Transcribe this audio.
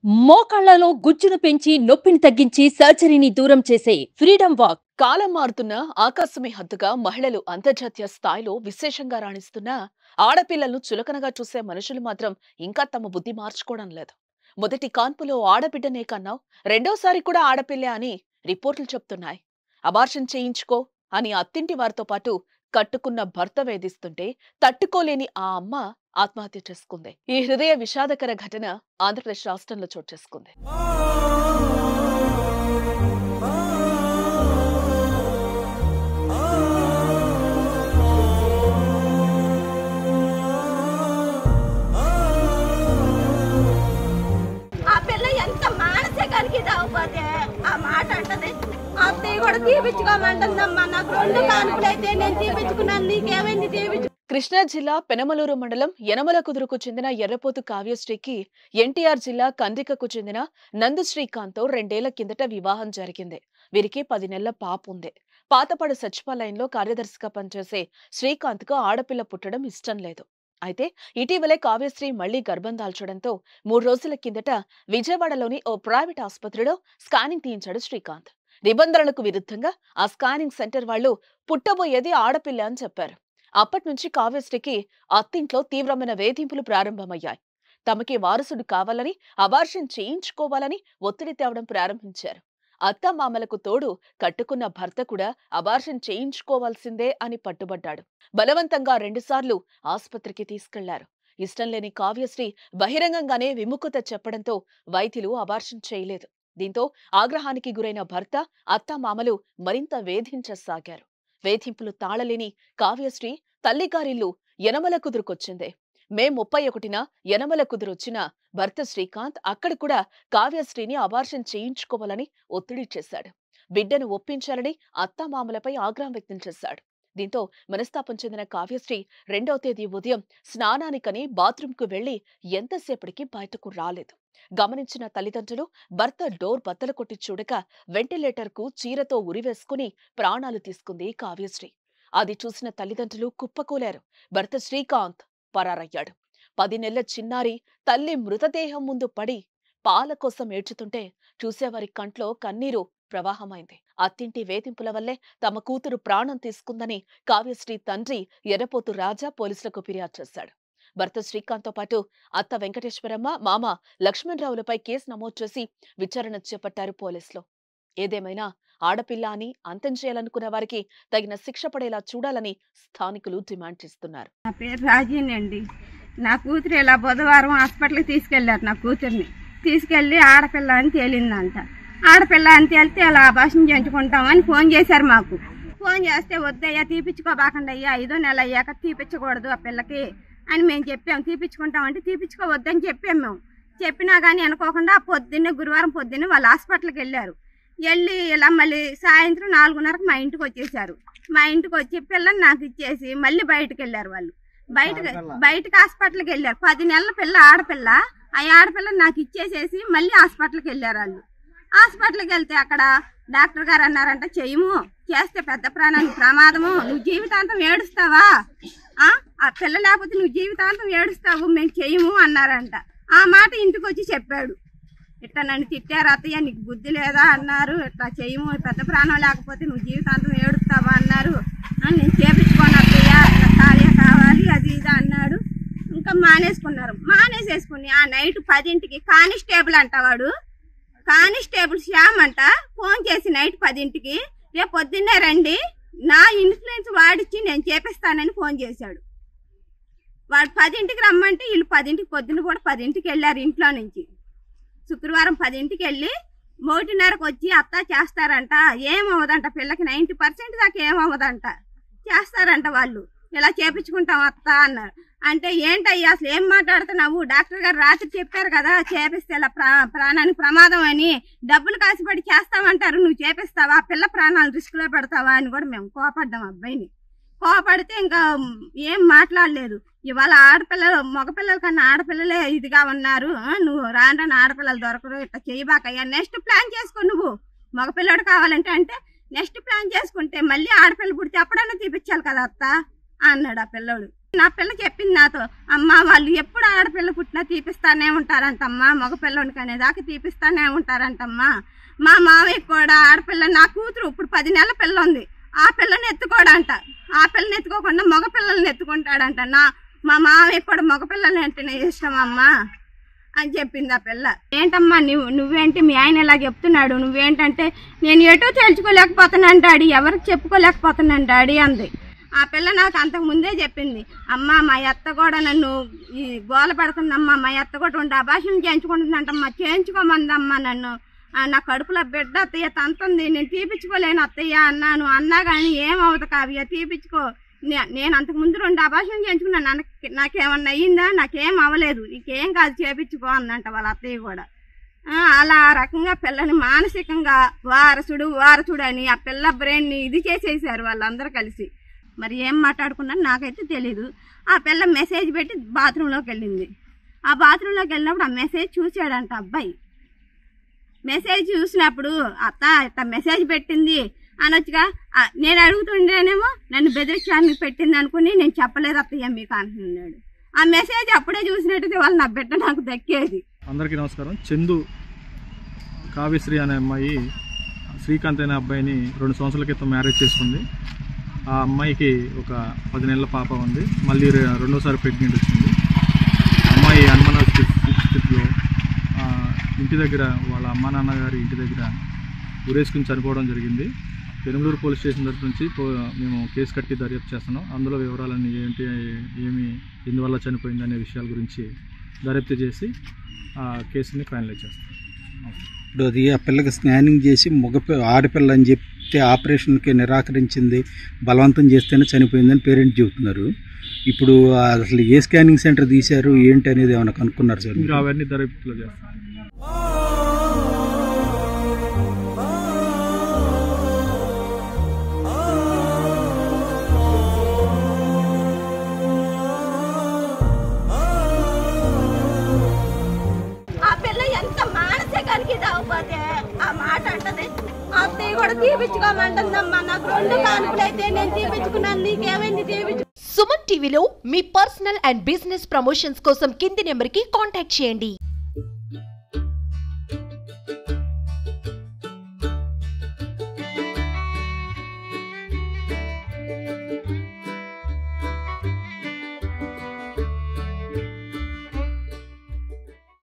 మోకాళ్లలో గుజ్జును పెంచి నొప్పిని తగ్గించి సర్జరీని దూరం చేసే ఫ్రీడమ్ వాక్. కాలం మారుతున్న ఆకాశమే హద్దుగా మహిళలు అంతర్జాతీయ స్థాయిలో విశేషంగా రాణిస్తున్న ఆడపిల్లలను చులకనగా చూసే మనుషులు మాత్రం ఇంకా తమ బుద్ధి మార్చుకోవడం లేదు. మొదటి కాన్పులో ఆడబిడ్డనే కన్నావు, రెండోసారి కూడా ఆడపిల్లే అని రిపోర్టులు చెప్తున్నాయి. అబార్షన్ చేయించుకో అని అత్తింటి వారితో పాటు కట్టుకున్న భర్త వేధిస్తుంటే తట్టుకోలేని ఆ అమ్మ ఆత్మహత్య చేసుకుంది. ఈ హృదయ విషాదకర ఘటన ఆంధ్రప్రదేశ్ రాష్ట్రంలో చోటు చేసుకుంది. ఆ మాట అంటది అత్తయ్య కూడా తీపించుకోమంటుందమ్మా. నాకు 2 కాన్పులైతే నేను తీపించుకున్నాను, నీకేమైంది తీపించు. కృష్ణా జిల్లా పెనమలూరు మండలం యనమలకుదురుకు చెందిన ఎర్రపోతు కావ్యశ్రీకి ఎన్టీఆర్ జిల్లా కందికకు చెందిన నందు శ్రీకాంత్తో 2 ఏళ్ల కిందట వివాహం జరిగింది. వీరికి 10 నెలల పాప ఉంది. పాతపాడు సచివాలయంలో కార్యదర్శిగా పనిచేసే శ్రీకాంత్కు ఆడపిల్ల పుట్టడం ఇష్టం లేదు. అయితే ఇటీవలే కావ్యశ్రీ మళ్లీ గర్భం దాల్చడంతో 3 రోజుల కిందట విజయవాడలోని ఓ ప్రైవేట్ ఆసుపత్రిలో స్కానింగ్ తీయించాడు శ్రీకాంత్. నిబంధనలకు విరుద్ధంగా ఆ స్కానింగ్ సెంటర్ వాళ్లు పుట్టబోయేది ఆడపిల్ల అని చెప్పారు. అప్పటి నుంచి కావ్యశ్రీకి అత్తింట్లో తీవ్రమైన వేధింపులు ప్రారంభమయ్యాయి. తమకి వారసుడు కావాలని, అబార్షన్ చేయించుకోవాలని ఒత్తిడి తేవడం ప్రారంభించారు. అత్త మామలకు తోడు కట్టుకున్న భర్త కూడా అబార్షన్ చేయించుకోవాల్సిందే అని పట్టుబడ్డాడు. బలవంతంగా 2 సార్లు ఆసుపత్రికి తీసుకెళ్లారు. ఇష్టం లేని కావ్యశ్రీ బహిరంగంగానే విముఖత చెప్పడంతో వైద్యులు అబార్షన్ చేయలేదు. దీంతో ఆగ్రహానికి గురైన భర్త, అత్త మామలు మరింత వేధించసాగారు. వేధింపులు తాళలేని కావ్యశ్రీ తల్లిగారిల్లు యనమలకుదురుకొచ్చింది. మే 31న యనమలకుదురొచ్చిన భర్త శ్రీకాంత్ అక్కడ కూడా కావ్యశ్రీని అబార్షన్ చేయించుకోవాలని ఒత్తిడి చేశాడు. బిడ్డను ఒప్పించాలని అత్తామామలపై ఆగ్రహం వ్యక్తం చేశాడు. దీంతో మనస్తాపం చెందిన కావ్యశ్రీ 2వ తేదీ ఉదయం స్నానానికని బాత్రూంకు వెళ్లి ఎంతసేపటికి బయటకు రాలేదు. గమనించిన తల్లిదండ్రులు భర్త డోర్ బద్దలు కొట్టి చూడక వెంటిలేటర్కు చీరతో ఉరివేసుకుని ప్రాణాలు తీసుకుంది కావ్యశ్రీ. అది చూసిన తల్లిదండ్రులు కుప్పకూలారు. భర్త శ్రీకాంత్ పరారయ్యాడు. 10 నెలల చిన్నారి తల్లి మృతదేహం ముందు పడి పాల కోసం ఏడ్చుతుంటే చూసేవారి కంట్లో కన్నీరు ప్రవాహమైంది. అత్తింటి వేధింపుల వల్లే తమ కూతురు ప్రాణం తీసుకుందని కావ్యశ్రీ తండ్రి ఎర్రపోతు రాజా పోలీసులకు ఫిర్యాదు చేశాడు. భర్త శ్రీకాంత్ తో పాటు అత్త వెంకటేశ్వరమ్మ, మామ లక్ష్మణరావులపై కేసు నమోదు చేసి విచారణ చేపట్టారు పోలీసులు. ఏదేమైనా ఆడపిల్ల అని అంతం చేయాలనుకున్న వారికి తగిన శిక్ష పడేలా చూడాలని స్థానికులు డిమాండ్ చేస్తున్నారు. నా పేరు రాజీనండి. నా కూతురు ఇలా బుధవారం హాస్పిటల్కి తీసుకెళ్లారు. నా కూతుర్ని తీసుకెళ్లి ఆడపిల్ల అని తేలిందంట. ఆడపిల్ల అని తేలితే అలా అబార్షన్ చేయించుకుంటామని ఫోన్ చేశారు మాకు. ఫోన్ చేస్తే వద్దయ్యా తీపించుకోబాకండి అయ్యా, 5వ నెల అయ్యాక తీపించకూడదు ఆ పిల్లకి అని మేము చెప్పాము. తీపించుకుంటామంటే తీపించుకోవద్దని చెప్పాము. మేము చెప్పినా కానీ అనుకోకుండా గురువారం పొద్దున్నే వాళ్ళు హాస్పిటల్కి వెళ్ళారు. వెళ్ళి ఇలా మళ్ళీ సాయంత్రం 4:30కు మా ఇంటికి వచ్చేసారు. మా ఇంటికి వచ్చి పిల్లని నాకు ఇచ్చేసి మళ్ళీ బయటకు వెళ్ళారు. వాళ్ళు బయటకు హాస్పిటల్కి వెళ్ళారు. 10 నెలల పిల్ల ఆడపిల్ల. ఆ ఆడపిల్లని నాకు ఇచ్చేసేసి మళ్ళీ హాస్పిటల్కి వెళ్ళారు. వాళ్ళు హాస్పిటల్కి వెళ్తే అక్కడ డాక్టర్ గారు అన్నారంట, చెయ్యము, చేస్తే పెద్ద ప్రాణానికి ప్రమాదము, నువ్వు జీవితాంతం ఏడుస్తావా, ఆ పిల్ల లేకపోతే నువ్వు జీవితాంతం ఏడుస్తావు, మేము చెయ్యము అన్నారంట. ఆ మాట ఇంటికి వచ్చి చెప్పాడు. ఇట్లా నన్ను తిట్టారు, అత్తయ్య నీకు బుద్ధి లేదా అన్నారు, ఇట్లా చెయ్యము, పెద్ద ప్రాణం లేకపోతే నువ్వు జీవితాంతం ఏడుస్తావా అన్నారు. నేను చేపించుకోను అత్తయ్య, ఇట్లా ఖాళీ కావాలి అది ఇది అన్నాడు. ఇంకా మానేసేసుకుని ఆ నైట్ 10ంటికి కానిస్టేబుల్ అంట, వాడు కానిస్టేబుల్ శ్యామ్ అంట, ఫోన్ చేసి నైట్ 10ంటికి రేపు పొద్దున్నే రండి, నా ఇన్ఫ్లుయెన్స్ వాడిచ్చి నేను చేపిస్తానని ఫోన్ చేశాడు. వాడు 10ంటికి రమ్మంటే వీళ్ళు 10ంటికి పొద్దున్న కూడా 10ంటికి వెళ్ళారు ఇంట్లో నుంచి. శుక్రవారం 10ంటికి వెళ్ళి 1:30కు వచ్చి అత్త చేస్తారంట, ఏమవ్వదంట, పిల్లకి 90% దాకా ఏమవ్వదంట, చేస్తారంట వాళ్ళు, ఇలా చేపించుకుంటాం అత్త అన్నారు. అంటే ఏంటయ్యా అసలు ఏం మాట్లాడుతున్నావు, డాక్టర్ గారు రాత్రి చెప్పారు కదా చేపిస్తే ఇలా ప్రాణానికి ప్రమాదం అని, డబ్బులు కాసిపడి చేస్తామంటారు, నువ్వు చేపిస్తావా, పిల్ల ప్రాణాలు రిస్క్లో పెడతావా అని కూడా మేము కోపడ్డాం. అబ్బాయిని కోపడితే ఇంకా ఏం మాట్లాడలేదు. ఇవాళ మగపిల్లల కన్నా ఆడపిల్లలే ఇదిగా ఉన్నారు, నువ్వు రాను ఆడపిల్లలు దొరకరు, ఇట్లా చేయబాకయ్యా, నెక్స్ట్ ప్లాన్ చేసుకో, నువ్వు మగపిల్లడు కావాలంటే అంటే నెక్స్ట్ ప్లాన్ చేసుకుంటే మళ్ళీ ఆడపిల్ల పుడితే అప్పుడన్నా తీపించాలి కదా అత్త అన్నాడు ఆ పిల్లోడు. నా పిల్ల చెప్పింది నాతో, అమ్మ వాళ్ళు ఎప్పుడు ఆడపిల్ల పుట్టినా తీపిస్తానే ఉంటారంటమ్మా, మగపిల్లకి అనేదాకా తీపిస్తానే ఉంటారంటమ్మా. మా మావయ్య కూడా ఆడపిల్ల, నా కూతురు ఇప్పుడు 10 నెలల పిల్ల ఉంది, ఆ పిల్లని ఎత్తుకోడంట, ఆ పిల్లని ఎత్తుకోకుండా మగపిల్లల్ని ఎత్తుకుంటాడంట. మా మావయ్య కూడా మగపిల్లల్ని అంటేనే ఇష్టం అమ్మా అని చెప్పింది ఆ పిల్ల. ఏంటమ్మా నువ్వేంటి మీ ఆయన ఇలా చెప్తున్నాడు, నువ్వేంటంటే నేను ఎటో తేల్చుకోలేకపోతున్నాను డాడీ, ఎవరికి చెప్పుకోలేకపోతున్నాను డాడీ అంది. ఆ పిల్ల నాకు అంతకు ముందే చెప్పింది, అమ్మ మా అత్త కూడా నన్ను ఈ గోల పెడుతుందమ్మా, మా అత్త కూడా 2 అబార్షన్లు చేయించుకుంటుందంటమ్మా, చేయించుకోమందమ్మా నన్ను, నా కడుపులో బిడ్డ అత్తయ్య తంతుంది, నేను తీపించుకోలేను అత్తయ్య అన్నా కానీ ఏమవుతుంది కావ్య తీపించుకో, నేను అంతకు ముందు 2 అబార్షన్లు చేయించుకున్నాను, నాకేమన్నా అయ్యిందా, నాకేం అవ్వలేదు, నీకేం కాదు చేపించుకో అందంట వాళ్ళ అత్తయ్య కూడా. అలా ఆ రకంగా పిల్లని మానసికంగా వారసుడు అని ఆ పిల్ల బ్రెయిన్ని ఇది చేసేసారు వాళ్ళందరూ కలిసి. మరి ఏం మాట్లాడుకున్నాను నాకైతే తెలీదు. ఆ పిల్ల మెసేజ్ పెట్టి బాత్రూంలోకి వెళ్ళింది. ఆ బాత్రూంలోకి వెళ్ళినప్పుడు ఆ మెసేజ్ చూసాడంట అబ్బాయి. మెసేజ్ చూసినప్పుడు అత్త ఇట్లా మెసేజ్ పెట్టింది అనొచ్చుగా, నేను అడుగుతుండేనేమో నన్ను బెదిరించడానికి పెట్టింది అనుకుని నేను చెప్పలేదు అత్తయ్య మీకు అంటున్నాడు. ఆ మెసేజ్ అప్పుడే చూసినట్టు వాళ్ళు నా బిడ్డ నాకు దక్కేది. అందరికీ నమస్కారం. చందు కావ్యశ్రీ అనే అమ్మాయి శ్రీకాంత్ అనే అబ్బాయిని 2 సంవత్సరాల క్రితం మ్యారేజ్ చేసుకుంది. ఆ అమ్మాయికి ఒక 10 నెలల పాప ఉంది, మళ్ళీ 2వ ప్రెగ్నెంట్ వచ్చింది. అమ్మాయి అనుమానాల స్థితిలో ఇంటి దగ్గర వాళ్ళ అమ్మా నాన్నగారి ఇంటి దగ్గర ఊరేసుకుని చనిపోవడం జరిగింది. పెనుమలూరు పోలీస్ స్టేషన్ దగ్గర నుంచి మేము కేసు కట్టి దర్యాప్తు చేస్తున్నాం. అందులో వివరాలన్నీ ఏంటి, ఎందువల్ల చనిపోయింది అనే విషయాల గురించి దర్యాప్తు చేసి ఆ కేసుని ఫైనలైజ్ చేస్తాం. ఇప్పుడు అది ఆ పిల్లకి స్కానింగ్ చేసి ఆడపిల్ల అని చెప్తే ఆపరేషన్కి నిరాకరించింది, బలవంతం చేస్తేనే చనిపోయిందని పేరెంట్ చెబుతున్నారు. ఇప్పుడు అసలు ఏ స్కానింగ్ సెంటర్ తీశారు ఏంటి అనేది ఏమైనా కనుక్కున్నారు సార్? ఇంకా అవన్నీ దర్యాప్తులో చేస్తాం. ఆ మాట అంటది, అత్తయ్య కూడా తీపించుకోమంటుందమ్మా, నాకు 2 కానుకలు అయితే నేను తీపించుకున్నాను, నీకేమైంది తీపించు. సుమన్ టీవీలో మీ పర్సనల్ అండ్ బిజినెస్ ప్రమోషన్స్ కోసం కింది నెంబర్కి కాంటాక్ట్ చేయండి.